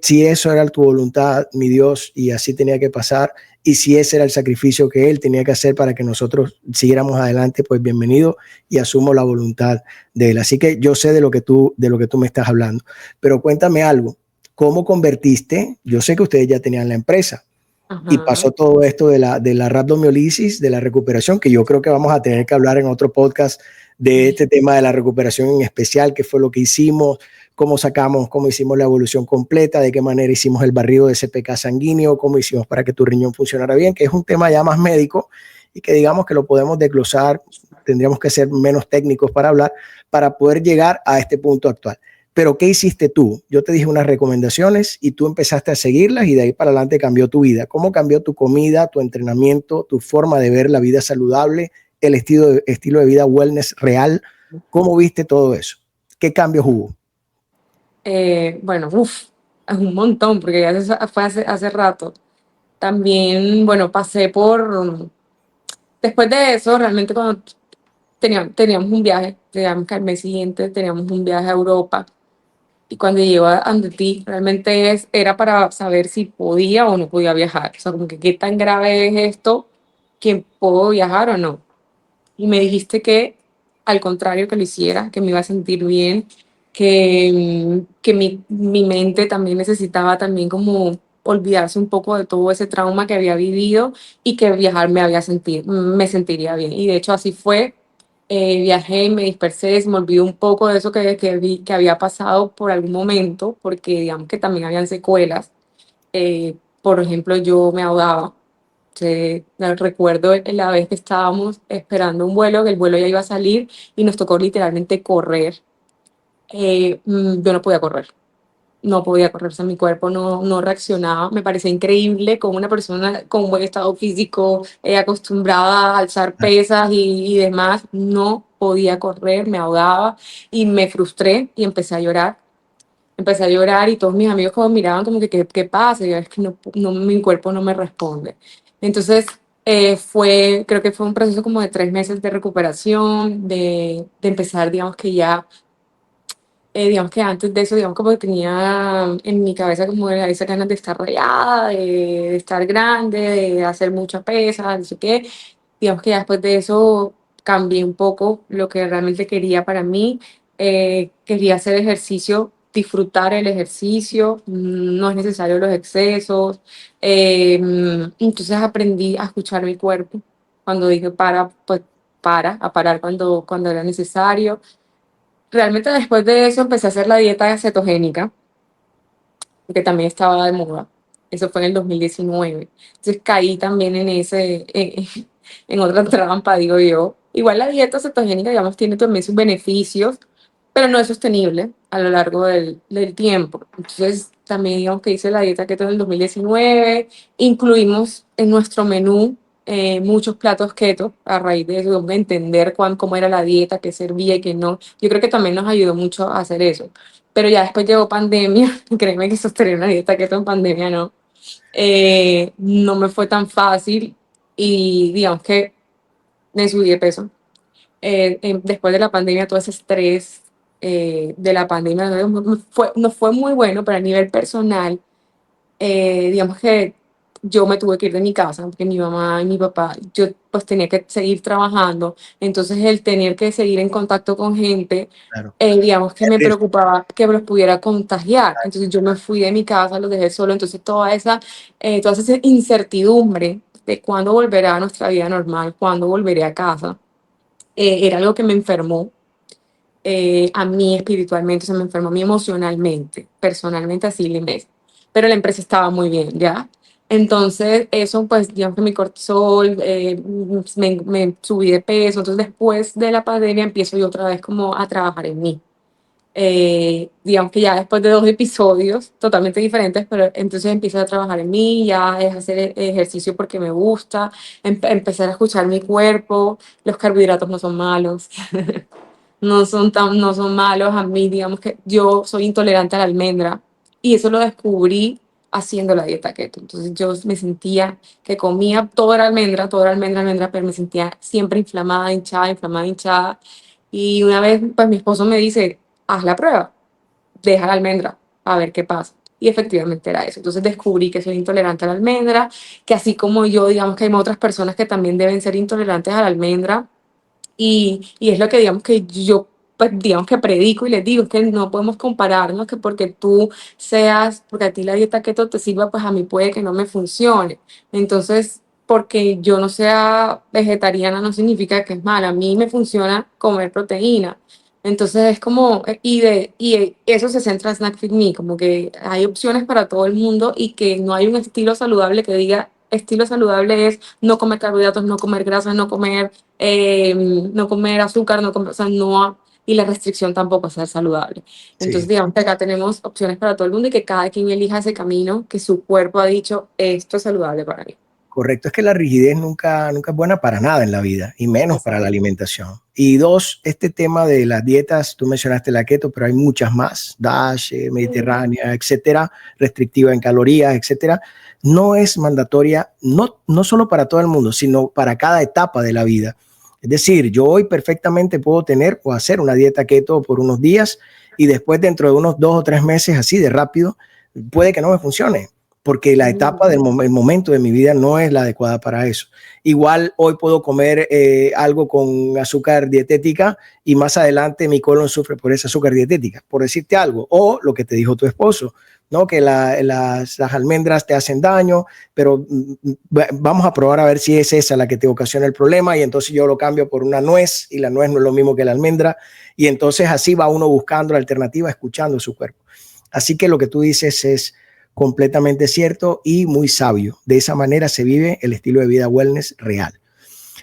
si eso era tu voluntad, mi Dios, y así tenía que pasar, y si ese era el sacrificio que Él tenía que hacer para que nosotros siguiéramos adelante, pues bienvenido y asumo la voluntad de Él. Así que yo sé de lo que tú me estás hablando, pero cuéntame algo, ¿cómo convertiste? Yo sé que ustedes ya tenían la empresa, y pasó todo esto de la rhabdomiolisis, de la recuperación, que yo creo que vamos a tener que hablar en otro podcast de este tema de la recuperación en especial, qué fue lo que hicimos, cómo hicimos la evolución completa, de qué manera hicimos el barrido de CPK sanguíneo, cómo hicimos para que tu riñón funcionara bien, que es un tema ya más médico y que digamos que lo podemos desglosar, tendríamos que ser menos técnicos para hablar, para poder llegar a este punto actual. Pero ¿qué hiciste tú? Yo te dije unas recomendaciones y tú empezaste a seguirlas y de ahí para adelante cambió tu vida. ¿Cómo cambió tu comida, tu entrenamiento, tu forma de ver la vida saludable, el estilo de vida wellness real? ¿Cómo viste todo eso? ¿Qué cambios hubo? Bueno, es un montón, porque ya fue hace rato. También, bueno, después de eso, realmente cuando teníamos un viaje, digamos que al mes siguiente teníamos un viaje a Europa, y cuando llegó ante ti, realmente era para saber si podía o no podía viajar. O sea, como que qué tan grave es esto, que puedo viajar o no. Y me dijiste que al contrario, que lo hiciera, que me iba a sentir bien, que mi mente también necesitaba también como olvidarse un poco de todo ese trauma que había vivido y que viajar me sentiría bien. Y de hecho así fue. Viajé, me dispersé, se me olvidó un poco de eso que había pasado por algún momento, porque digamos que también habían secuelas. Por ejemplo, yo me ahogaba. Recuerdo la vez que estábamos esperando un vuelo, que el vuelo ya iba a salir y nos tocó literalmente correr. Yo no podía correr, no podía correr, o sea, mi cuerpo no reaccionaba. Me parecía increíble como una persona con un buen estado físico, acostumbrada a alzar pesas y demás, no podía correr, me ahogaba y me frustré y empecé a llorar y todos mis amigos como miraban como que qué pasa, y yo, es que mi cuerpo no me responde. Entonces creo que fue un proceso como de 3 meses de recuperación, de empezar, digamos que antes de eso, digamos como que tenía en mi cabeza como esas ganas de estar rayada, de estar grande, de hacer mucha pesa, no sé qué. Digamos que ya después de eso cambié un poco lo que realmente quería para mí. Quería hacer ejercicio, disfrutar el ejercicio, no es necesario los excesos. Entonces aprendí a escuchar mi cuerpo. Cuando dije para, pues a parar cuando era necesario. Realmente después de eso empecé a hacer la dieta cetogénica, que también estaba de moda. Eso fue en el 2019. Entonces caí también en otra trampa, digo yo. Igual la dieta cetogénica, digamos, tiene también sus beneficios, pero no es sostenible a lo largo del tiempo. Entonces también digamos que hice la dieta keto en el 2019. Incluimos en nuestro menú muchos platos keto a raíz de eso, de entender cómo era la dieta, qué servía y qué no. Yo creo que también nos ayudó mucho a hacer eso. Pero ya después llegó pandemia, créeme que sostener una dieta keto en pandemia no me fue tan fácil y digamos que me subí de peso. Después de la pandemia, todo ese estrés de la pandemia no fue muy bueno, pero a nivel personal digamos que yo me tuve que ir de mi casa porque mi mamá y mi papá, yo pues tenía que seguir trabajando, entonces el tener que seguir en contacto con gente, Claro. digamos que Es me riesgo. preocupaba que me los pudiera contagiar, entonces yo me fui de mi casa, los dejé solo, entonces toda esa incertidumbre de cuándo volverá a nuestra vida normal, cuándo volveré a casa, era algo que me enfermó a mí espiritualmente, se me enfermó a mí emocionalmente, personalmente así la empresa. Pero la empresa estaba muy bien, ¿ya? Entonces, eso, pues, digamos que mi cortisol, me subí de peso. Entonces, después de la pandemia, empiezo yo otra vez como a trabajar en mí. Digamos que ya después de 2 episodios totalmente diferentes, pero entonces empiezo a trabajar en mí, ya es hacer ejercicio porque me gusta, empezar a escuchar mi cuerpo, los carbohidratos no son malos. No son malos a mí, digamos que yo soy intolerante a la almendra y eso lo descubrí haciendo la dieta keto. Entonces yo me sentía que comía toda almendra, almendra, pero me sentía siempre inflamada, hinchada. Y una vez, pues mi esposo me dice, haz la prueba, deja la almendra, a ver qué pasa. Y efectivamente era eso. Entonces descubrí que soy intolerante a la almendra, que así como yo, digamos que hay otras personas que también deben ser intolerantes a la almendra y es lo que digamos que yo, pues, digamos que predico y les digo, es que no podemos compararnos, que porque tú porque a ti la dieta keto te sirva, pues a mí puede que no me funcione. Entonces, porque yo no sea vegetariana no significa que es mala. A mí me funciona comer proteína. Entonces es como, eso se centra en Snack Fit Me, como que hay opciones para todo el mundo y que no hay un estilo saludable que diga, estilo saludable es no comer carbohidratos, no comer grasas, no comer azúcar, no comer, o sea, no, y la restricción tampoco es ser saludable. Entonces, Sí. digamos que acá tenemos opciones para todo el mundo y que cada quien elija ese camino que su cuerpo ha dicho, esto es saludable para mí. Correcto, es que la rigidez nunca es buena para nada en la vida, y menos para la Exacto. alimentación. Y dos, este tema de las dietas, tú mencionaste la keto, pero hay muchas más, DASH, mediterránea, etcétera, restrictiva en calorías, etcétera. No es mandatoria, no solo para todo el mundo, sino para cada etapa de la vida. Es decir, yo hoy perfectamente puedo tener o hacer una dieta keto por unos días y después dentro de unos 2 o 3 meses, así de rápido, puede que no me funcione porque la etapa el momento de mi vida no es la adecuada para eso. Igual hoy puedo comer algo con azúcar dietética y más adelante mi colon sufre por esa azúcar dietética, por decirte algo. O lo que te dijo tu esposo, ¿no? Que las almendras te hacen daño, pero vamos a probar a ver si es esa la que te ocasiona el problema y entonces yo lo cambio por una nuez y la nuez no es lo mismo que la almendra y entonces así va uno buscando la alternativa, escuchando su cuerpo. Así que lo que tú dices es completamente cierto y muy sabio. De esa manera se vive el estilo de vida wellness real.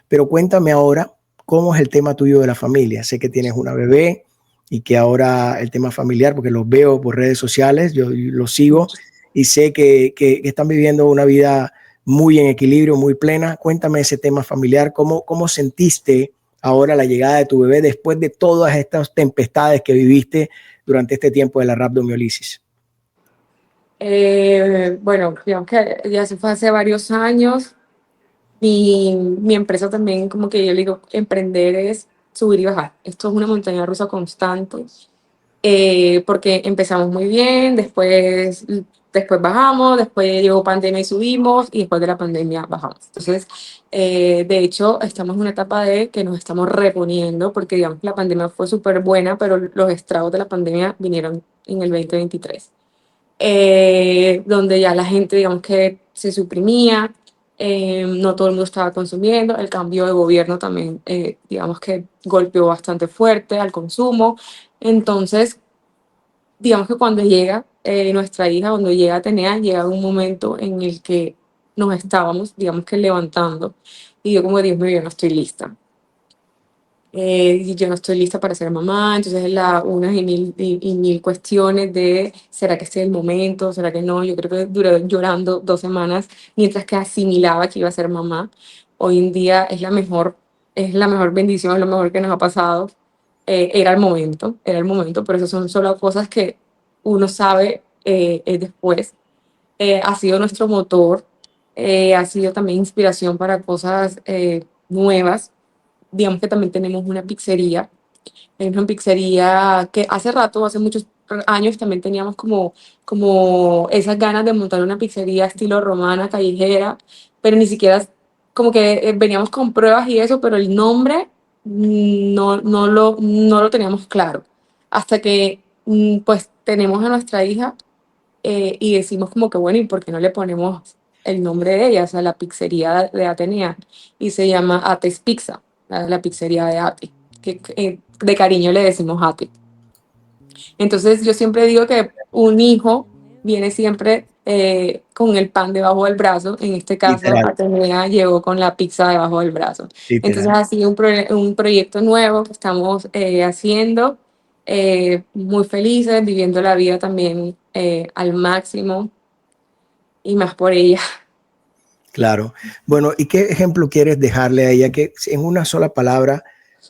Pero cuéntame ahora, ¿cómo es el tema tuyo de la familia? Sé que tienes una bebé y que ahora el tema familiar, porque los veo por redes sociales, yo los sigo y sé que están viviendo una vida muy en equilibrio, muy plena. Cuéntame ese tema familiar, ¿cómo sentiste ahora la llegada de tu bebé después de todas estas tempestades que viviste durante este tiempo de la rhabdomiolisis? Bueno, digamos que ya se fue hace varios años. Mi empresa también, como que yo le digo, emprender es subir y bajar. Esto es una montaña rusa constante, porque empezamos muy bien, después bajamos, después llegó pandemia y subimos, y después de la pandemia bajamos. Entonces, de hecho, estamos en una etapa de que nos estamos reponiendo, porque digamos que la pandemia fue súper buena, pero los estragos de la pandemia vinieron en el 2023 donde ya la gente, digamos que se suprimía, no todo el mundo estaba consumiendo, el cambio de gobierno también, digamos que golpeó bastante fuerte al consumo, entonces, digamos que cuando llega nuestra hija, cuando llega Atenea, llega un momento en el que nos estábamos, digamos que levantando, y yo como, Dios mío, yo no estoy lista. Y yo no estoy lista para ser mamá, entonces unas y mil cuestiones de, ¿será que este es el momento? ¿Será que no? Yo creo que duré llorando 2 semanas mientras que asimilaba que iba a ser mamá. hoy en día es la mejor bendición, es lo mejor que nos ha pasado. Era el momento, pero esas son solo cosas que uno sabe después. Ha sido nuestro motor, ha sido también inspiración para cosas nuevas. Digamos que también tenemos una pizzería. Es una pizzería que hace rato, hace muchos años, también teníamos como esas ganas de montar una pizzería estilo romana, callejera, pero ni siquiera, como que veníamos con pruebas y eso, pero el nombre no lo teníamos claro. Hasta que pues tenemos a nuestra hija y decimos como que bueno, ¿y por qué no le ponemos el nombre de ella? O sea, la pizzería de Atenea, y se llama Ate's Pizza, la pizzería de Ate, que de cariño le decimos Ate. Entonces yo siempre digo que un hijo viene siempre con el pan debajo del brazo. En este caso, Literal, Atenea llegó con la pizza debajo del brazo. Entonces literal. ha sido un proyecto nuevo que estamos haciendo, muy felices, viviendo la vida también al máximo y más por ella. Claro. Bueno, ¿y qué ejemplo quieres dejarle a ella? Que en una sola palabra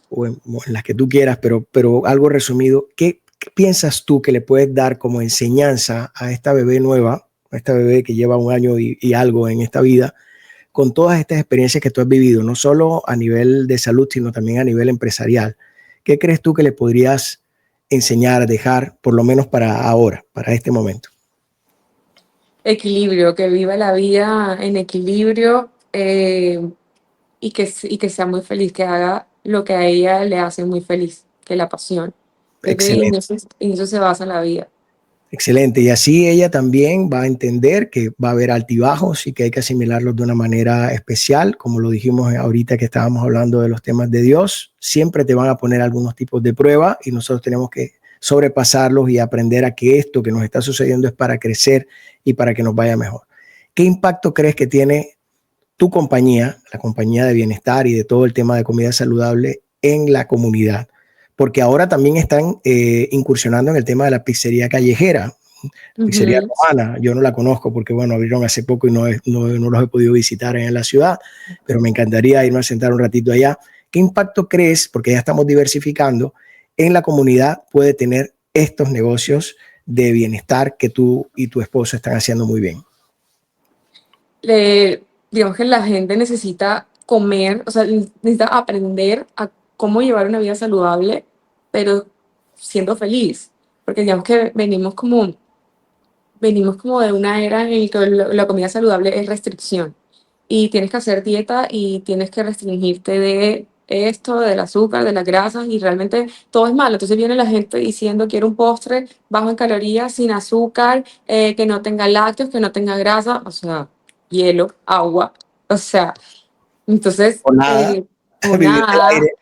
o en las que tú quieras, pero algo resumido, ¿qué piensas tú que le puedes dar como enseñanza a esta bebé nueva, a esta bebé que lleva un año y algo en esta vida, con todas estas experiencias que tú has vivido, no solo a nivel de salud, sino también a nivel empresarial? ¿Qué crees tú que le podrías enseñar, dejar, por lo menos para ahora, para este momento? Equilibrio, que viva la vida en equilibrio, y que sea muy feliz, que haga lo que a ella le hace muy feliz, que la apasione. Creo que Excelente. en eso se basa la vida. Excelente. Y así ella también va a entender que va a haber altibajos y que hay que asimilarlos de una manera especial. Como lo dijimos ahorita que estábamos hablando de los temas de Dios, siempre te van a poner algunos tipos de prueba y nosotros tenemos que sobrepasarlos y aprender a que esto que nos está sucediendo es para crecer y para que nos vaya mejor. ¿Qué impacto crees que tiene tu compañía, la compañía de bienestar y de todo el tema de comida saludable en la comunidad? Porque ahora también están incursionando en el tema de la pizzería callejera, pizzería Ujú. romana. Yo no la conozco porque, bueno, abrieron hace poco y no los he podido visitar en la ciudad, pero me encantaría irme a sentar un ratito allá. ¿Qué impacto crees, porque ya estamos diversificando, en la comunidad puede tener estos negocios de bienestar que tú y tu esposo están haciendo muy bien? Digamos que la gente necesita comer, o sea, necesita aprender a cómo llevar una vida saludable, pero siendo feliz. Porque digamos que venimos como de una era en la que la comida saludable es restricción y tienes que hacer dieta y tienes que restringirte de esto, del azúcar, de las grasas, y realmente todo es malo. Entonces viene la gente diciendo quiero un postre bajo en calorías, sin azúcar, que no tenga lácteos, que no tenga grasa, o sea, hielo, agua, o sea, entonces, O nada, o vivir del nada. aire.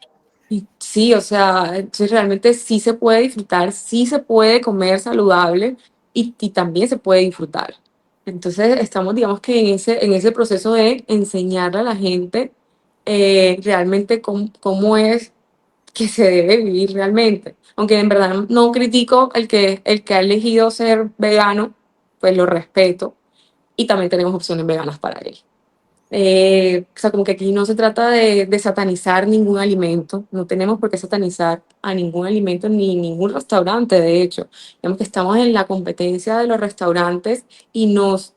Y sí, o sea, entonces realmente sí se puede disfrutar, sí se puede comer saludable y también se puede disfrutar. Entonces estamos, digamos que en ese proceso de enseñarle a la gente realmente cómo es que se debe vivir realmente. Aunque en verdad no critico el que ha elegido ser vegano, pues lo respeto, y también tenemos opciones veganas para él. O sea, como que aquí no se trata de satanizar ningún alimento, no tenemos por qué satanizar a ningún alimento ni ningún restaurante, de hecho. Digamos que estamos en la competencia de los restaurantes y nos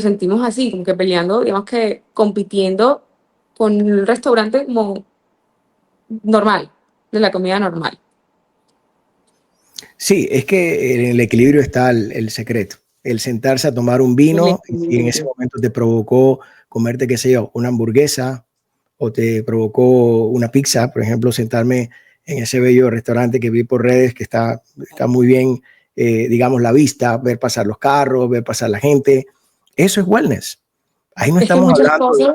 sentimos así, como que peleando, digamos que compitiendo con un restaurante como normal, de la comida normal. Sí, es que en el equilibrio está el secreto. El sentarse a tomar un El vino y si en ese equilibrio. momento te provocó comerte, qué sé yo, una hamburguesa o te provocó una pizza, por ejemplo, sentarme en ese bello restaurante que vi por redes que está muy bien, digamos, la vista, ver pasar los carros, ver pasar la gente. Eso es wellness. Ahí no Es que estamos hablando de... hay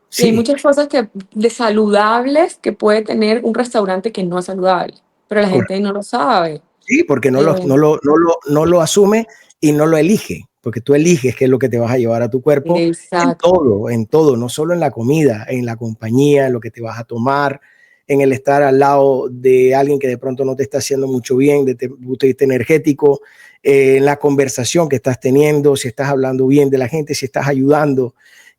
Sí, muchas cosas de saludables que puede tener un restaurante que no es saludable, pero la gente correcto. no lo sabe. Sí, porque Eh, no lo asume y no lo elige, porque tú eliges qué es lo que te vas a llevar a tu cuerpo exacto. en todo, no solo en la comida, en la compañía, en lo que te vas a tomar, en el estar al lado de alguien que de pronto no te está haciendo mucho bien, de punto de vista energético, en la conversación que estás teniendo, si estás hablando bien de la gente, si estás ayudando,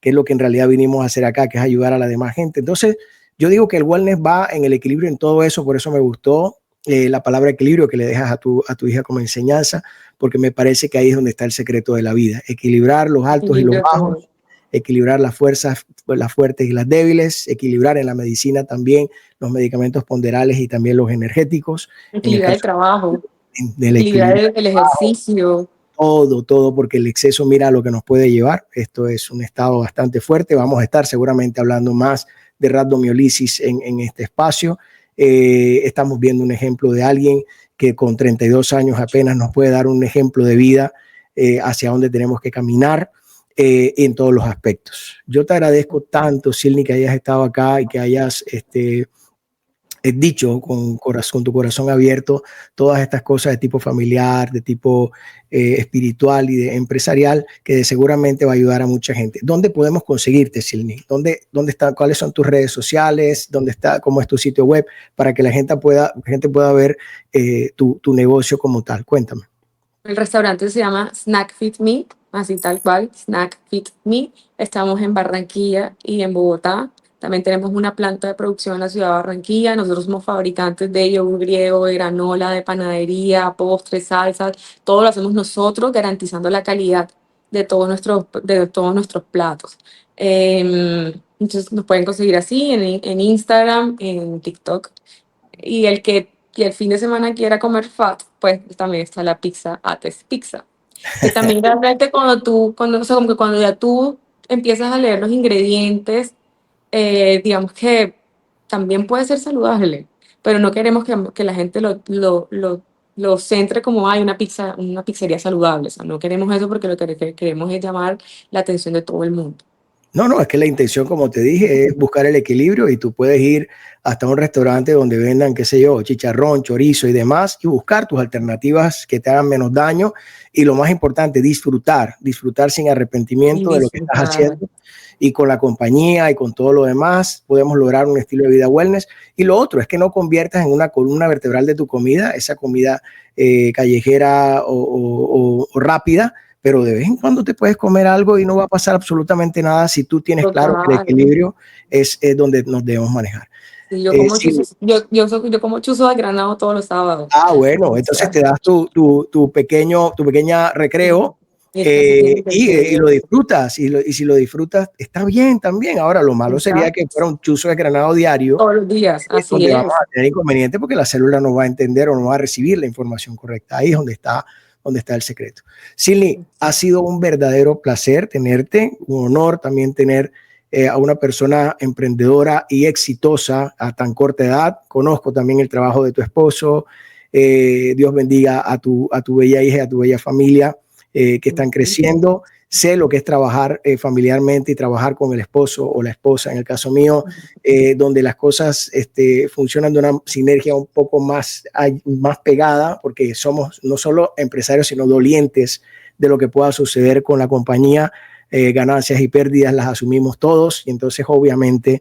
que es lo que en realidad vinimos a hacer acá, que es ayudar a la demás gente. Entonces, yo digo que el wellness va en el equilibrio en todo eso, por eso me gustó la palabra equilibrio que le dejas a tu hija como enseñanza, porque me parece que ahí es donde está el secreto de la vida, equilibrar los altos y los bajos, equilibrar las fuerzas, las fuertes y las débiles, equilibrar en la medicina también los medicamentos ponderales y también los energéticos. Equilibrar el trabajo, equilibrar el ejercicio. Todo, porque el exceso, mira lo que nos puede llevar. Esto es un estado bastante fuerte. Vamos a estar seguramente hablando más de rhabdomiolisis en este espacio. Estamos viendo un ejemplo de alguien que con 32 años apenas nos puede dar un ejemplo de vida hacia dónde tenemos que caminar en todos los aspectos. Yo te agradezco tanto, Silni, que hayas estado acá y que hayas dicho con tu corazón abierto todas estas cosas de tipo familiar, de tipo espiritual y de empresarial, que seguramente va a ayudar a mucha gente. ¿Dónde podemos conseguirte, Silni? ¿Dónde está? ¿Cuáles son tus redes sociales? ¿Dónde está? ¿Cómo es tu sitio web? Para que la gente pueda ver tu negocio como tal. Cuéntame. El restaurante se llama Snack Fit Me, así tal cual, Snack Fit Me. Estamos en Barranquilla y en Bogotá. También tenemos una planta de producción en la ciudad de Barranquilla. Nosotros somos fabricantes de yogur griego, de granola, de panadería, postres, salsas. Todo lo hacemos nosotros, garantizando la calidad de todos nuestros platos. Entonces nos pueden conseguir así en Instagram, en TikTok. Y el fin de semana quiera comer fat, pues también está la pizza Ates Pizza. Que también realmente o sea, como que cuando ya tú empiezas a leer los ingredientes, digamos que también puede ser saludable, pero no queremos que la gente lo centre como hay una pizzería saludable. O sea, no queremos eso porque lo que queremos es llamar la atención de todo el mundo. No, es que la intención, como te dije, es buscar el equilibrio y tú puedes ir hasta un restaurante donde vendan, qué sé yo, chicharrón, chorizo y demás y buscar tus alternativas que te hagan menos daño y lo más importante, disfrutar sin arrepentimiento de lo que estás haciendo y con la compañía y con todo lo demás podemos lograr un estilo de vida wellness. Y lo otro es que no conviertas en una columna vertebral de tu comida, esa comida callejera o rápida, pero de vez en cuando te puedes comer algo y no va a pasar absolutamente nada si tú tienes claro que el equilibrio es donde nos debemos manejar. Sí, yo como chuzo de granado todos los sábados. Bueno, entonces te das tu pequeña recreo y lo disfrutas. Y si lo disfrutas, está bien también. Ahora, lo malo sería que fuera un chuzo de granado diario. Todos los días, así donde es. vamos a tener inconveniente porque la célula no va a entender o no va a recibir la información correcta. Ahí es donde está el secreto. Silni, ha sido un verdadero placer tenerte, un honor también tener a una persona emprendedora y exitosa a tan corta edad. Conozco también el trabajo de tu esposo. Dios bendiga a tu bella hija y a tu bella familia que están creciendo. Sé lo que es trabajar familiarmente y trabajar con el esposo o la esposa, en el caso mío, donde las cosas funcionan de una sinergia un poco más pegada, porque somos no solo empresarios, sino dolientes de lo que pueda suceder con la compañía. Ganancias y pérdidas las asumimos todos y entonces obviamente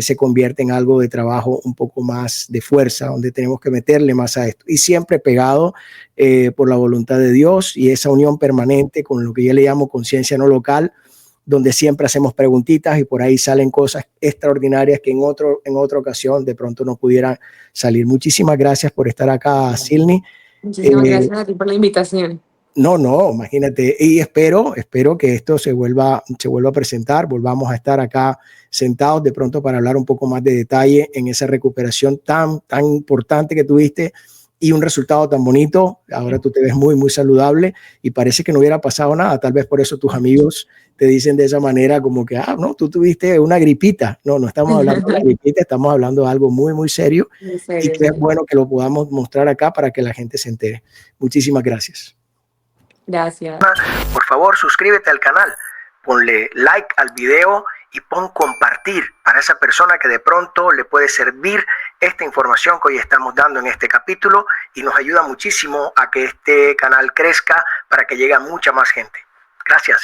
se convierte en algo de trabajo un poco más de fuerza, donde tenemos que meterle más a esto y siempre pegado por la voluntad de Dios y esa unión permanente con lo que yo le llamo conciencia no local, donde siempre hacemos preguntitas y por ahí salen cosas extraordinarias que en otra ocasión de pronto no pudieran salir. Muchísimas gracias por estar acá, Silni. Muchísimas gracias a ti por la invitación. No, imagínate. Y espero que esto se vuelva a presentar, volvamos a estar acá sentados de pronto para hablar un poco más de detalle en esa recuperación tan importante que tuviste y un resultado tan bonito. Ahora tú te ves muy, muy saludable y parece que no hubiera pasado nada. Tal vez por eso tus amigos te dicen de esa manera como que, no, tú tuviste una gripita. No estamos hablando de una gripita, estamos hablando de algo muy, muy serio. Muy serio, y que es bueno que lo podamos mostrar acá para que la gente se entere. Muchísimas gracias. Gracias. Por favor, suscríbete al canal, ponle like al video y pon compartir para esa persona que de pronto le puede servir esta información que hoy estamos dando en este capítulo y nos ayuda muchísimo a que este canal crezca para que llegue a mucha más gente. Gracias.